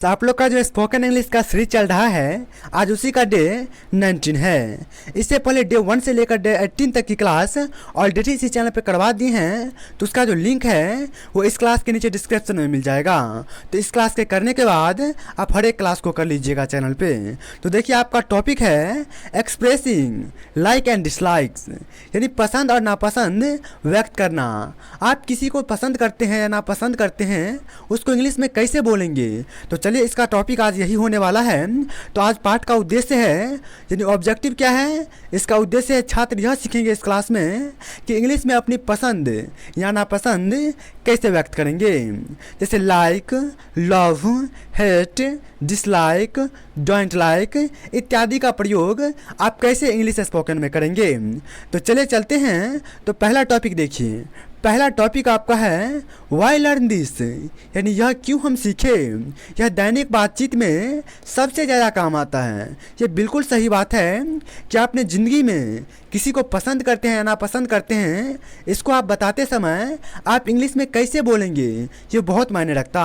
तो आप लोग का जो स्पोकन इंग्लिश का सीरीज चल रहा है, आज उसी का डे 19 है। इससे पहले डे 1 से लेकर डे 18 तक की क्लास ऑलरेडी इसी चैनल पे करवा दी हैं, तो उसका जो लिंक है वो इस क्लास के नीचे डिस्क्रिप्शन में मिल जाएगा। तो इस क्लास के करने के बाद आप हर एक क्लास को कर लीजिएगा चैनल पे। तो देखिए, आपका टॉपिक है एक्सप्रेसिंग लाइक एंड डिसलाइक्स, यानी पसंद और नापसंद व्यक्त करना। आप किसी को पसंद करते हैं या नापसंद करते हैं, उसको इंग्लिश में कैसे बोलेंगे। तो चलिए, इसका टॉपिक आज यही होने वाला है। तो आज पाठ का उद्देश्य है, यानी ऑब्जेक्टिव क्या है, इसका उद्देश्य है छात्र यह सीखेंगे इस क्लास में कि इंग्लिश में अपनी पसंद या नापसंद कैसे व्यक्त करेंगे। जैसे like, love, hate, dislike, don't like इत्यादि का प्रयोग आप कैसे इंग्लिश स्पोकन में करेंगे। तो चलिए चलते हैं। तो पहला टॉपिक देखिए। पहला टॉपिक आपका है वाई लर्न दिस, यानी यह क्यों हम सीखें। यह दैनिक बातचीत में सबसे ज़्यादा काम आता है। ये बिल्कुल सही बात है कि आपने ज़िंदगी में किसी को पसंद करते हैं या नापसंद करते हैं, इसको आप बताते समय आप इंग्लिश में कैसे बोलेंगे, ये बहुत मायने रखता।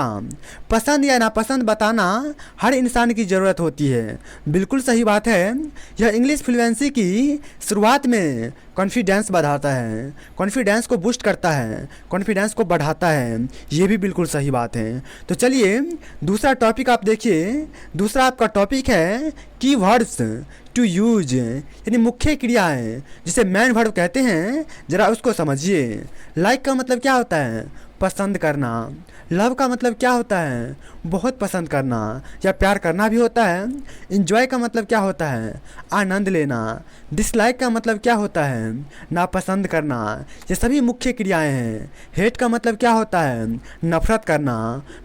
पसंद या नापसंद बताना हर इंसान की ज़रूरत होती है। बिल्कुल सही बात है। यह इंग्लिश फ्लुएंसी की शुरुआत में कॉन्फिडेंस बढ़ाता है, कॉन्फिडेंस को बूस्ट करता है, कॉन्फिडेंस को बढ़ाता है। ये भी बिल्कुल सही बात है। तो चलिए दूसरा टॉपिक आप देखिए। दूसरा आपका टॉपिक है कीवर्ड्स टू यूज, यानी मुख्य क्रियाएं जिसे मैन वर्ब कहते हैं, ज़रा उसको समझिए। लाइक का मतलब क्या होता है, पसंद करना। लव का मतलब क्या होता है, बहुत पसंद करना या प्यार करना भी होता है। इन्जॉय का मतलब क्या होता है, आनंद लेना। डिसलाइक का मतलब क्या होता है, नापसंद करना। ये सभी मुख्य क्रियाएं हैं। हेट का मतलब क्या होता है, नफरत करना।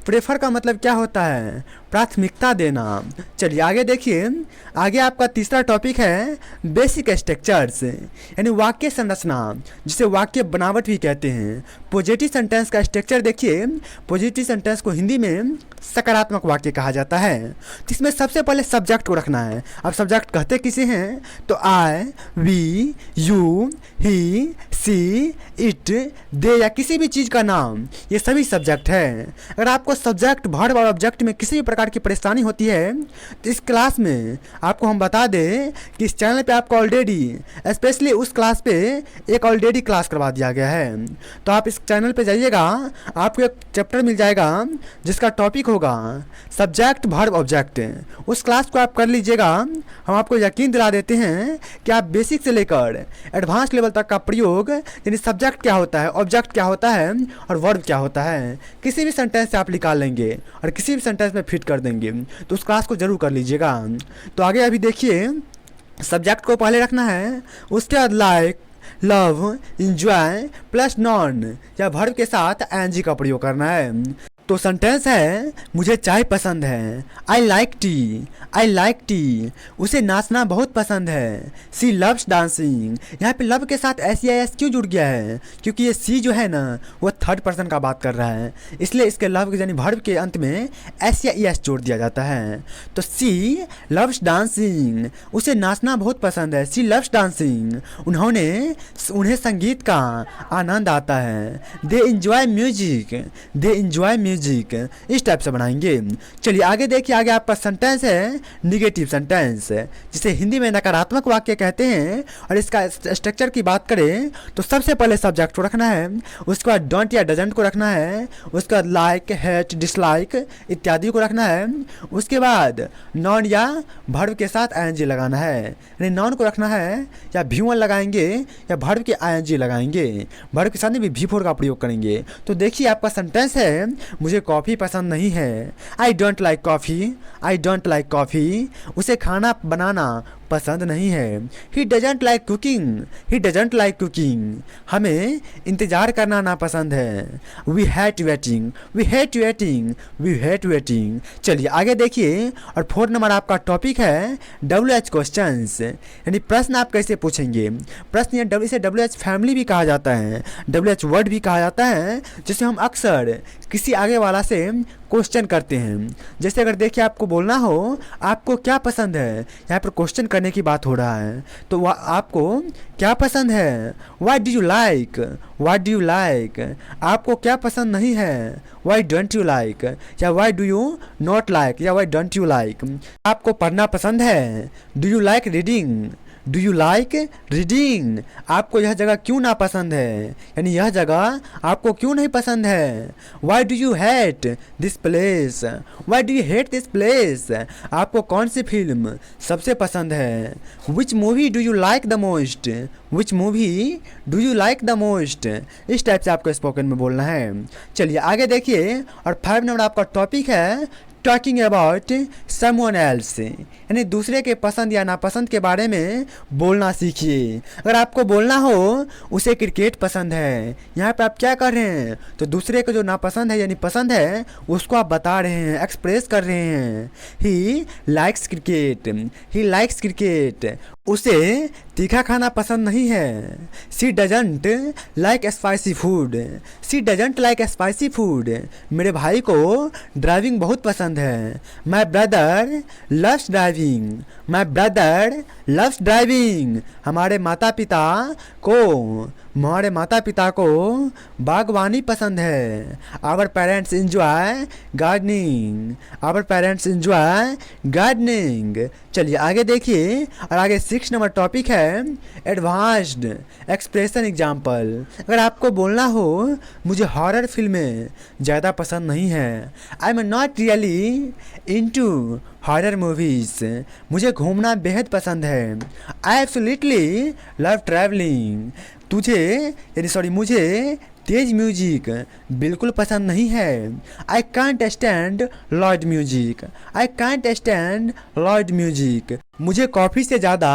प्रेफर का मतलब क्या होता है, प्राथमिकता देना। चलिए आगे देखिए। आगे आपका तीसरा टॉपिक है बेसिक स्ट्रक्चर्स, यानी वाक्य संरचना, जिसे वाक्य बनावट भी कहते हैं। पॉजिटिव सेंटेंस का स्ट्रक्चर देखिए। पॉजिटिव सेंटेंस को हिंदी में सकारात्मक वाक्य कहा जाता है। तो इसमें सबसे पहले सब्जेक्ट को रखना है। अब सब्जेक्ट कहते किसे हैं, तो I, we, you, he, she, it, they या किसी भी चीज़ का नाम, ये सभी सब्जेक्ट है। अगर आपको सब्जेक्ट, वर्ब और ऑब्जेक्ट में किसी भी प्रकार की परेशानी होती है, तो इस क्लास में आपको हम बता दें कि इस चैनल पे आपको ऑलरेडी, स्पेशली उस क्लास पे एक ऑलरेडी क्लास करवा दिया गया है। तो आप इस चैनल पे जाइएगा, आपको एक चैप्टर मिल जाएगा जिसका टॉपिक होगा सब्जेक्ट, वर्ब, ऑब्जेक्ट। उस क्लास को आप कर लीजिएगा। हम आपको यकीन दिला देते हैं कि आप बेसिक से लेकर एडवांस लेवल तक का प्रयोग, यानी सब्जेक्ट क्या होता है, ऑब्जेक्ट क्या होता है और वर्ब क्या होता है, किसी भी सेंटेंस से आप निकाल लेंगे और किसी भी सेंटेंस में फिट कर देंगे। तो उस क्लास को जरूर कर लीजिएगा। तो आगे अभी देखिए, सब्जेक्ट को पहले रखना है, उसके बाद like, love, enjoy plus non या वर्ब के साथ एनजी का प्रयोग करना है। तो सेंटेंस है मुझे चाय पसंद है, I like T, I like T. उसे नाचना बहुत पसंद है, सी लव्स डांसिंग। यहाँ पे लव के साथ एस या एस क्यों जुड़ गया है, क्योंकि ये सी जो है ना वो थर्ड पर्सन का बात कर रहा है, इसलिए इसके लव यानी वर्ब के अंत में एस या एस जोड़ दिया जाता है। तो सी लव्स डांसिंग, उसे नाचना बहुत पसंद है, सी लव्स डांसिंग। उन्हें संगीत का आनंद आता है, they enjoy music, they enjoy music. इस टाइप से बनाएंगे। चलिए आगे देखिए। आगे आपका सेंटेंस है निगेटिव सेंटेंस, जिसे हिंदी में नकारात्मक वाक्य कहते हैं। और इसका स्ट्रक्चर की बात करें तो सबसे पहले सब्जेक्ट को रखना है, उसके बाद डोंट या डजंट को रखना है, उसके बाद लाइक, हेट, डिसलाइक इत्यादि को रखना है। उसके बाद नॉन या वर्ब के साथ आईएनजी लगाना है, यानी नॉन को रखना है या V1 लगाएंगे या वर्ब के आईएनजी लगाएंगे। वर्ब के साथ भी V4 का प्रयोग करेंगे। तो देखिए आपका सेंटेंस है मुझे कॉफ़ी पसंद नहीं है, I don't like coffee, I don't like coffee. उसे खाना बनाना पसंद नहीं है, he doesn't like cooking, he doesn't like cooking. हमें इंतज़ार करना नापसंद है, we hate waiting, we hate waiting, we hate waiting. चलिए आगे देखिए। और 4 नंबर आपका टॉपिक है WH क्वेश्चंस, यानी प्रश्न आप कैसे पूछेंगे। प्रश्न या इसे WH फैमिली भी कहा जाता है, WH वर्ड भी कहा जाता है, जिसे हम अक्सर किसी आगे वाला से क्वेश्चन करते हैं। जैसे अगर देखिए आपको बोलना हो आपको क्या पसंद है, यहाँ पर क्वेश्चन करने की बात हो रहा है, तो आपको क्या पसंद है, what do you like, what do you like, आपको क्या पसंद नहीं है, व्हाई डोंट यू लाइक, या why do you not like, या व्हाई डोंट यू लाइक, आपको पढ़ना पसंद है, do you like reading, do you like reading, आपको यह जगह क्यों ना पसंद है, यानी यह जगह आपको क्यों नहीं पसंद है, why do you hate this place, why do you hate this place, आपको कौन सी फिल्म सबसे पसंद है, which movie do you like the most, which movie do you like the most, इस टाइप से आपको स्पोकन में बोलना है। चलिए आगे देखिए, और 5 नंबर आपका टॉपिक है टॉकिंग अबाउट समवन एल्स, यानी दूसरे के पसंद या नापसंद के बारे में बोलना सीखिए। अगर आपको बोलना हो उसे क्रिकेट पसंद है, यहाँ पे आप क्या कर रहे हैं, तो दूसरे को जो नापसंद है यानी पसंद है उसको आप बता रहे हैं, एक्सप्रेस कर रहे हैं। He likes cricket, he likes cricket, उसे तीखा खाना पसंद नहीं है। She doesn't like spicy food, she doesn't like spicy food, मेरे भाई को ड्राइविंग बहुत पसंद है। My brother loves driving, my brother loves driving, हमारे माता पिता को बागवानी पसंद है। Our parents enjoy gardening, our parents enjoy gardening. चलिए आगे देखिए, और आगे 6 नंबर टॉपिक है एडवांस्ड एक्सप्रेशन एग्जाम्पल। अगर आपको बोलना हो मुझे हॉरर फिल्में ज़्यादा पसंद नहीं है, I am not really into horror movies, मुझे घूमना बेहद पसंद है। आई एब्सोल्युटली लव ट्रैवलिंग, मुझे तेज म्यूजिक बिल्कुल पसंद नहीं है। I can't stand loud music, I can't stand loud music, मुझे कॉफ़ी से ज़्यादा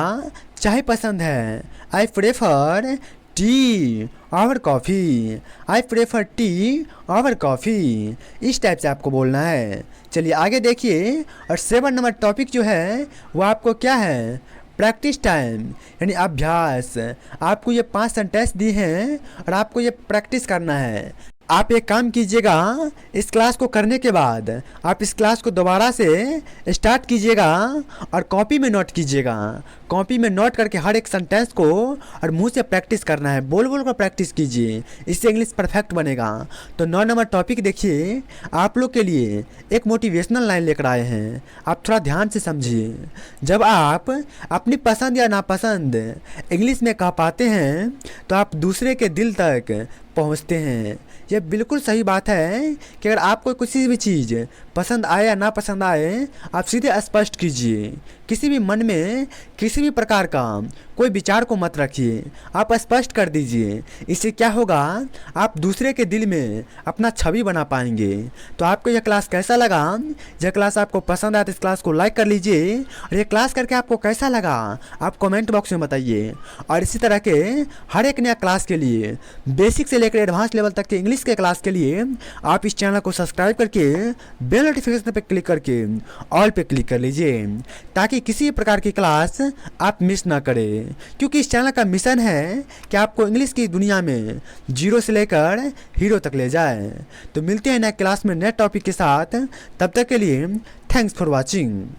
चाय पसंद है। I prefer tea over coffee, I prefer tea over coffee, इस टाइप से आपको बोलना है। चलिए आगे देखिए, और 7 नंबर टॉपिक जो है वो आपको क्या है, प्रैक्टिस टाइम, यानी अभ्यास। आपको ये 5 सेंटेंस दिए हैं और आपको ये प्रैक्टिस करना है। आप एक काम कीजिएगा, इस क्लास को करने के बाद आप इस क्लास को दोबारा से स्टार्ट कीजिएगा और कॉपी में नोट कीजिएगा। कॉपी में नोट करके हर एक सेंटेंस को और मुंह से प्रैक्टिस करना है, बोल बोल कर प्रैक्टिस कीजिए, इससे इंग्लिश परफेक्ट बनेगा। तो 9 नंबर टॉपिक देखिए, आप लोग के लिए एक मोटिवेशनल लाइन लेकर आए हैं, आप थोड़ा ध्यान से समझिए। जब आप अपनी पसंद या नापसंद इंग्लिश में कह पाते हैं तो आप दूसरे के दिल तक पहुंचते हैं। यह बिल्कुल सही बात है कि अगर आपको किसी भी चीज़ पसंद आए या ना पसंद आए, आप सीधे स्पष्ट कीजिए। किसी भी मन में किसी भी प्रकार का कोई विचार को मत रखिए, आप स्पष्ट कर दीजिए। इससे क्या होगा, आप दूसरे के दिल में अपना छवि बना पाएंगे। तो आपको यह क्लास कैसा लगा, यह क्लास आपको पसंद आया तो इस क्लास को लाइक कर लीजिए, और यह क्लास करके आपको कैसा लगा आप कमेंट बॉक्स में बताइए। और इसी तरह के हर एक नया क्लास के लिए, बेसिक से लेकर एडवांस लेवल तक के इंग्लिश के क्लास के लिए आप इस चैनल को सब्सक्राइब करके बेल नोटिफिकेशन पे क्लिक करके ऑल पे क्लिक कर लीजिए, ताकि किसी प्रकार की क्लास आप मिस ना करें। क्योंकि इस चैनल का मिशन है कि आपको इंग्लिश की दुनिया में 0 से लेकर हीरो तक ले जाए। तो मिलते हैं नए क्लास में नए टॉपिक के साथ, तब तक के लिए थैंक्स फॉर वॉचिंग।